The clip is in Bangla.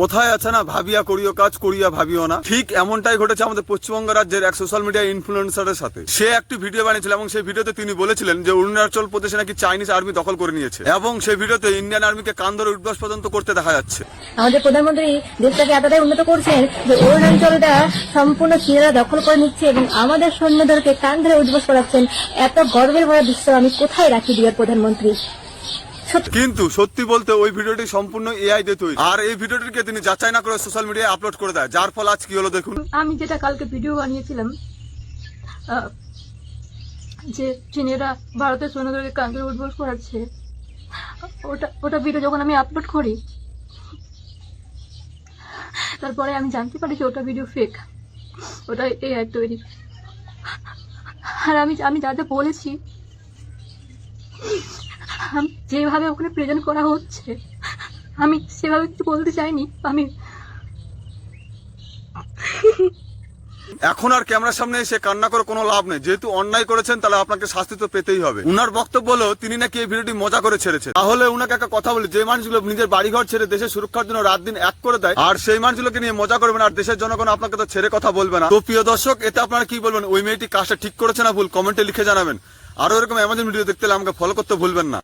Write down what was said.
কোথায় আছে না ভাবিয়া করিও কাজ করিয়া ভাবিও না, ঠিক এমনটাই ঘটেছে আমাদের পশ্চিমবঙ্গ রাজ্যের এক সোশ্যাল মিডিয়া ইনফ্লুয়েন্সারের সাথে। সে একটি ভিডিও বানিয়েছিল এবং সেই ভিডিওতে তিনি বলেছিলেন যে অরুণাচল প্রদেশে নাকি চাইনিজ আর্মি দখল করে নিয়েছে এবং সেই ভিডিওতে ইন্ডিয়ান আর্মিকে কান ধরে উঠবাস পর্যন্ত করতে দেখা যাচ্ছে। আমাদের প্রধানমন্ত্রী দেশটাকে এতটাই উন্নত করছেন যে অরুণাচলটা সম্পূর্ণ চীনারা দখল করে নিচ্ছে এবং আমাদের সৈন্যদেরকে কান ধরে উঠবাস করাচ্ছেন। এত গর্বের ভরা দৃশ্য আমি কোথায় রাখি ডিয়ার প্রধানমন্ত্রী? কিন্তু সত্যি বলতে ওই ভিডিওটি সম্পূর্ণ এআই দিয়ে তৈরি, আর এই ভিডিওটিকে তিনি যাচাই না করে সোশ্যাল মিডিয়ায় আপলোড করে দেয়, যার ফলে আজ কি হলো দেখুন। আমি যেটা কালকে ভিডিও বানিয়েছিলাম যে চীনেরা ভারতের সৈন্যদেরকে কান ধরে উঠবাস করাচ্ছে, ওটা ভিডিও যখন আমি আপলোড করি তারপরে আমি জানতে পারি যে ওটা ভিডিও ফেক, ওটা এআই তৈরি। আর আমি যা যা বলেছি, যেভাবে ওখানে প্রেজেন্ট করা হচ্ছে, আমি সেভাবে কিছু বলতে চাইনি। আমি এখন আর ক্যামেরার সামনে এসে কান্না করে কোনো লাভ নেই, যেহেতু অন্যায় করেছেন তাহলে আপনাকে শাস্তি তো পেতেই হবে। উনার বক্তব্য হলো তিনি নাকি এই ভিডিওটি মজা করে ছেড়েছে। তাহলে উনাকে একটা কথা বলি, যে মানুষগুলো নিজের বাড়িঘর ছেড়ে দেশের সুরক্ষার জন্য রাত দিন এক করে দেয়, আর সেই মানুষগুলোকে নিয়ে মজা করবেন আর দেশের জনগণ আপনাকে তো ছেড়ে কথা বলবে না। তো প্রিয় দর্শক, এতে আপনারা কি বলবেন? ওই মেয়েটি কাজটা ঠিক করেছে না ভুল, কমেন্টে লিখে জানাবেন। আরো এরকম অ্যামাজন ভিডিও দেখতে হলে আমাকে ফলো করতে ভুলবেন না।